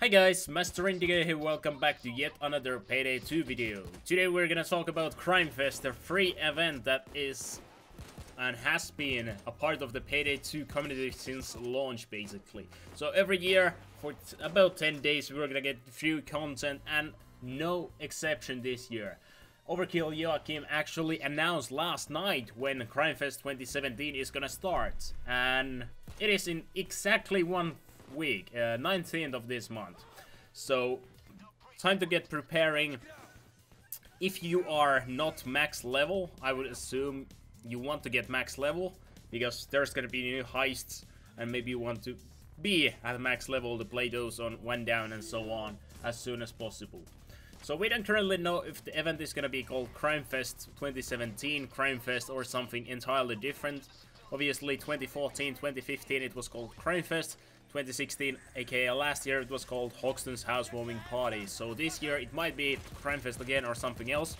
Hi guys, Master Indigo here, welcome back to yet another Payday 2 video. Today we're gonna talk about Crimefest, a free event that is and has been a part of the Payday 2 community since launch basically. So every year for about 10 days we're gonna get free content and no exception this year. Overkill Joachim actually announced last night when Crimefest 2017 is gonna start, and it is in exactly 1 week, 19th of this month. So time to get preparing. If you are not max level, I would assume you want to get max level, because there's gonna be new heists and maybe you want to be at max level to play those on 1 down and so on as soon as possible. So we don't currently know if the event is gonna be called Crimefest 2017, Crimefest, or something entirely different. Obviously 2014, 2015 it was called Crimefest, 2016 aka last year it was called Hoxton's Housewarming Party. So this year it might be Crimefest again or something else.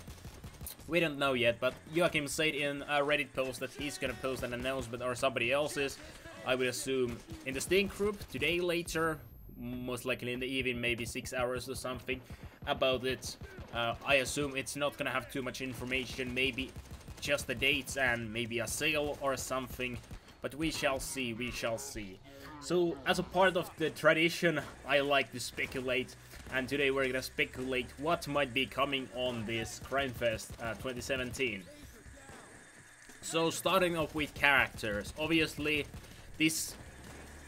We don't know yet, but Joachim said in a Reddit post that he's gonna post an announcement, or somebody else's, I would assume in the Steam group today later, most likely in the evening, maybe 6 hours or something, about it. I assume it's not gonna have too much information, maybe just the dates and maybe a sale or something, but we shall see, we shall see. So as a part of the tradition, I like to speculate, and today we're gonna speculate what might be coming on this Crimefest 2017. So starting off with characters, obviously this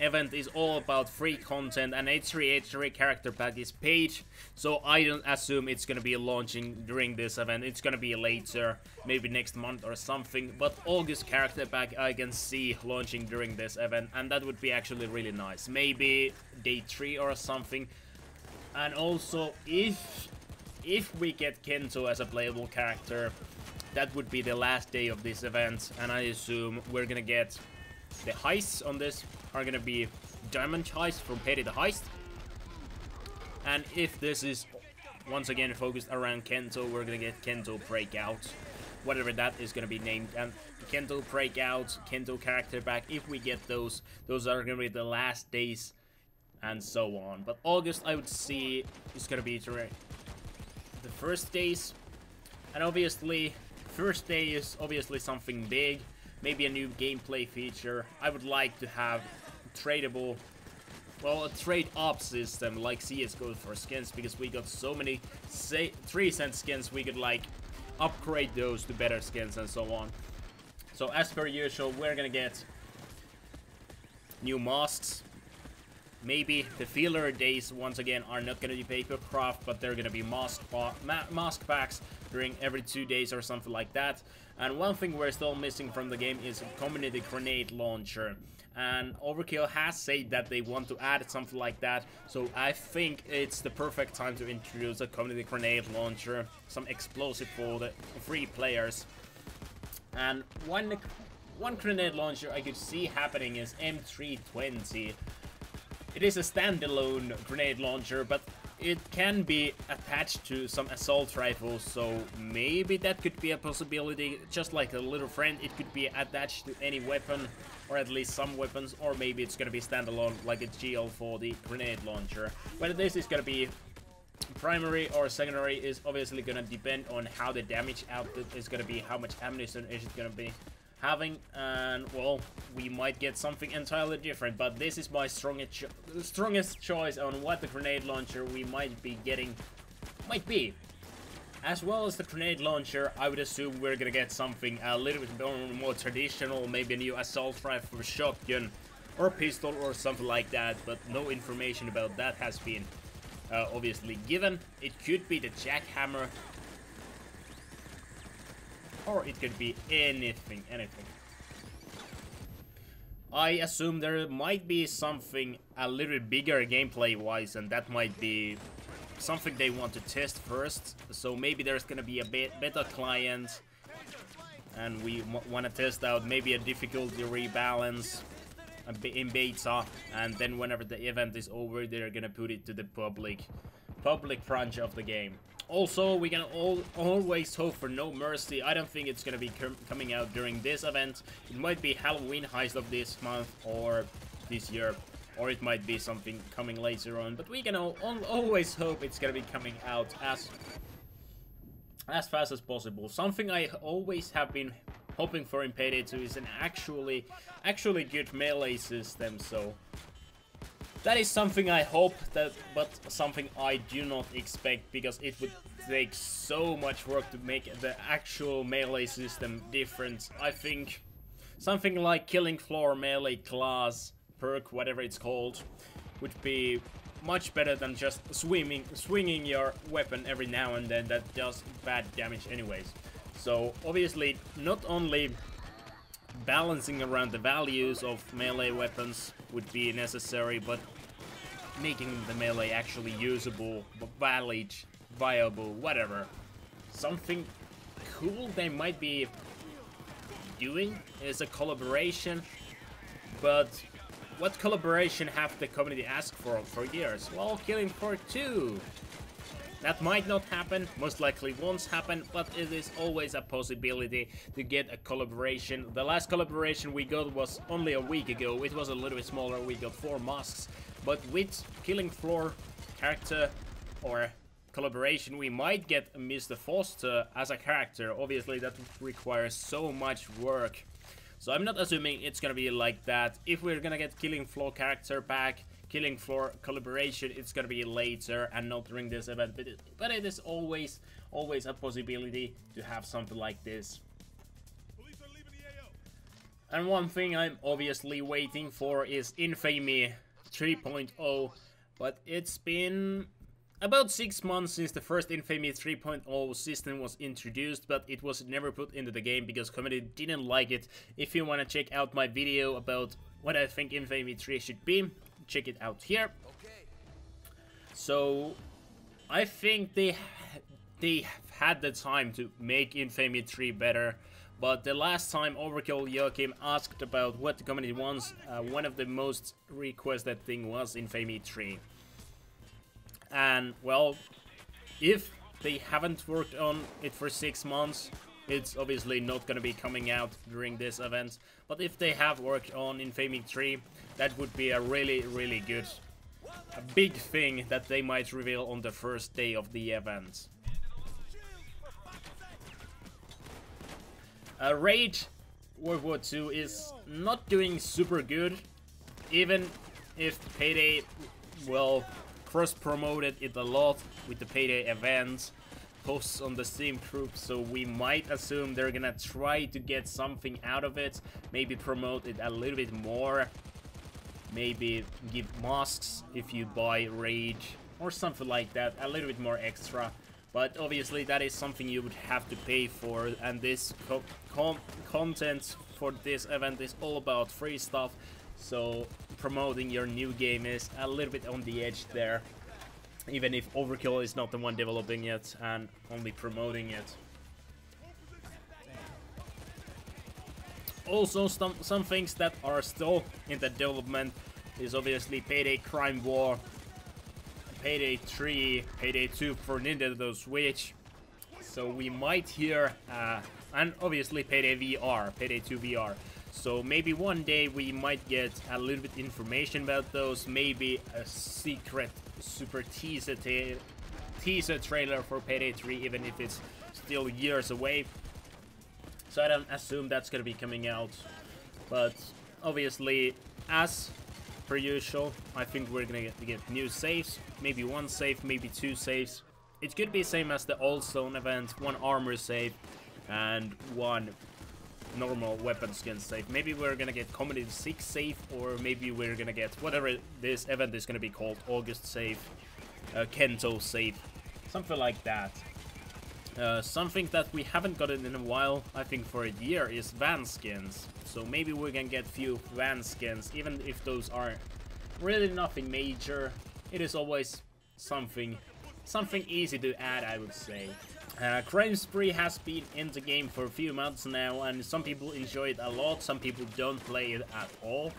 event is all about free content, and H3 character pack is paid, so I don't assume it's gonna be launching during this event. It's gonna be later, maybe next month or something, but August character pack I can see launching during this event, and that would be actually really nice. Maybe day 3 or something. And also if we get Kento as a playable character, that would be the last day of this event, and I assume we're gonna get the heists on this are gonna be diamond heist from Payday the Heist. And if this is once again focused around Kento, we're gonna get Kento Breakout, whatever that is gonna be named. And Kento Breakout, Kento character back, if we get those are gonna be the last days and so on. But August I would see is gonna be the first days, and obviously first day is obviously something big. Maybe a new gameplay feature. I would like to have tradable, well, a trade-up system like CSGO for skins, because we got so many 3-cent skins, we could like upgrade those to better skins and so on. So as per usual, we're gonna get new masks. Maybe the filler days once again are not gonna be paper craft, but they're gonna be mask packs during every 2 days or something like that. And one thing we're still missing from the game is a community grenade launcher. And Overkill has said that they want to add something like that, so I think it's the perfect time to introduce a community grenade launcher, some explosive for the free players. And one grenade launcher I could see happening is M320. It is a standalone grenade launcher, but it can be attached to some assault rifles, so maybe that could be a possibility. Just like a little friend, it could be attached to any weapon, or at least some weapons, or maybe it's gonna be standalone like a GL for the grenade launcher. Whether this is gonna be primary or secondary is obviously gonna depend on how the damage output is gonna be, how much ammunition is it gonna be having, and well, we might get something entirely different, but this is my strongest choice on what the grenade launcher we might be getting might be. As well as the grenade launcher, I would assume we're gonna get something a little bit more traditional, maybe a new assault rifle, shotgun, or pistol or something like that, but no information about that has been obviously given. It could be the jackhammer, or it could be anything. I assume there might be something a little bigger gameplay wise, and that might be something they want to test first. So maybe there's gonna be a beta client, and we want to test out maybe a difficulty rebalance in beta, and then whenever the event is over, they're gonna put it to the public branch of the game. Also, we can always hope for No Mercy. I don't think it's gonna be coming out during this event. It might be Halloween heist of this month or this year, or it might be something coming later on, but we can always hope it's gonna be coming out as fast as possible. Something I always have been hoping for in Payday 2 is an actually good melee system, so that is something I hope, but something I do not expect, because it would take so much work to make the actual melee system different. I think something like killing floor melee class, perk, whatever it's called, would be much better than just swinging your weapon every now and then that does bad damage anyways. So obviously not only balancing around the values of melee weapons would be necessary, but making the melee actually usable, valid, viable, whatever. Something cool they might be doing is a collaboration, but what collaboration have the community asked for years? Well, Killing Floor 2. That might not happen, most likely won't happen, but it is always a possibility to get a collaboration. The last collaboration we got was only a week ago. It was a little bit smaller, we got 4 masks, but with Killing Floor character or collaboration, we might get Mr. Foster as a character. Obviously that requires so much work. So I'm not assuming it's gonna be like that. If we're gonna get Killing Floor character back, Killing Floor collaboration, it's gonna be later and not during this event. But it is always a possibility to have something like this. And one thing I'm obviously waiting for is Infamy 3.0. But it's been about 6 months since the first Infamy 3.0 system was introduced, but it was never put into the game because community didn't like it. If you want to check out my video about what I think Infamy 3 should be, check it out here. So I think they had the time to make Infamy 3 better, but the last time Overkill Joachim asked about what the community wants, one of the most requested thing was Infamy 3. And well, if they haven't worked on it for 6 months, it's obviously not gonna be coming out during this event. But if they have worked on Infamy 3, that would be a really good, a big thing that they might reveal on the first day of the event. Raid World War II is not doing super good, even if Payday, well, cross-promoted it a lot with the Payday events, posts on the Steam group, so we might assume they're gonna try to get something out of it, maybe promote it a little bit more, maybe give masks if you buy Raid, or something like that, a little bit more extra. But obviously that is something you would have to pay for, and this content for this event is all about free stuff, so promoting your new game is a little bit on the edge there, even if Overkill is not the one developing it and only promoting it. Also, some things that are still in the development is obviously Payday Crime War, Payday 3, Payday 2 for Nintendo Switch. So we might hear, and obviously Payday VR, Payday 2 VR. So maybe one day we might get a little bit information about those, maybe a secret super teaser trailer for Payday 3, even if it's still years away. So I don't assume that's gonna be coming out. But obviously, as per usual, I think we're gonna get new saves, maybe 1 save, maybe 2 saves. It could be same as the Old Stone event, 1 armor save and 1 normal weapon skin save. Maybe we're gonna get Comedy 6 save, or maybe we're gonna get whatever this event is gonna be called, August save, Kento save, something like that. Something that we haven't gotten in a while, I think for a year, is van skins. So maybe we can get few van skins, even if those are really nothing major. It is always something easy to add, I would say. Crime Spree has been in the game for a few months now, and some people enjoy it a lot, some people don't play it at all.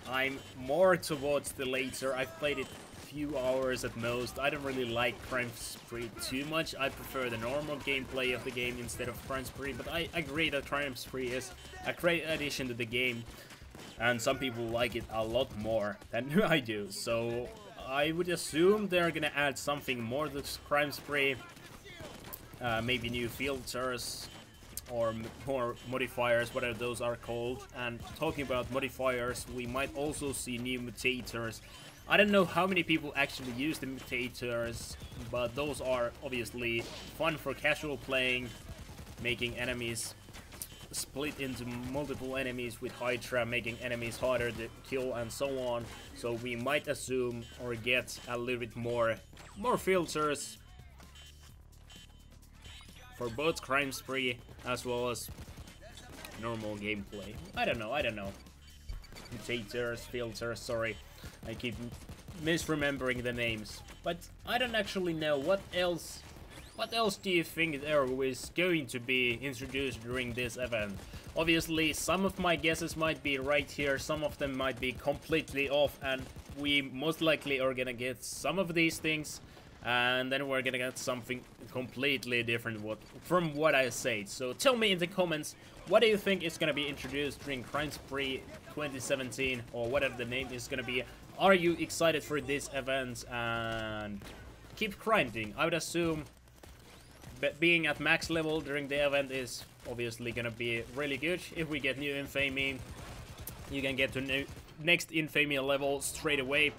I'm more towards the later. I've played it few hours at most. I don't really like Crime Spree too much. I prefer the normal gameplay of the game instead of Crime Spree, but I agree that Crime Spree is a great addition to the game. and some people like it a lot more than I do. So I would assume they're gonna add something more to this crime spree, maybe new filters or more modifiers, whatever those are called. And talking about modifiers, we might also see new mutators. I don't know how many people actually use the mutators, but those are obviously fun for casual playing, making enemies split into multiple enemies with Hydra, making enemies harder to kill and so on. So we might assume or get a little bit more filters for both crime spree as well as normal gameplay. I don't know. Mutators, filters, sorry. I keep misremembering the names. But I don't actually know what else do you think there is going to be introduced during this event? Obviously, some of my guesses might be right here, some of them might be completely off, and we most likely are gonna get some of these things, and then we're gonna get something completely different from what I said. So tell me in the comments, what do you think is gonna be introduced during Crime Spree 2017, or whatever the name is gonna be? Are you excited for this event? And keep grinding. I would assume being at max level during the event is obviously gonna be really good. If we get new infamy, you can get to next infamy level straight away.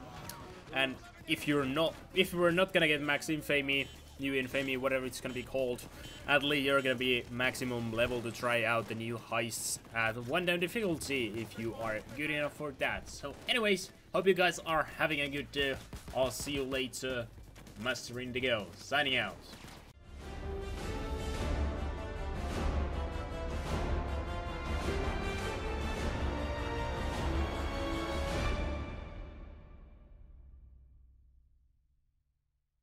And if we're not gonna get max infamy, new infamy, whatever it's gonna be called, at least you're gonna be maximum level to try out the new heists at 1 down difficulty if you are good enough for that. So anyways, hope you guys are having a good day. I'll see you later. Master Indigo signing out.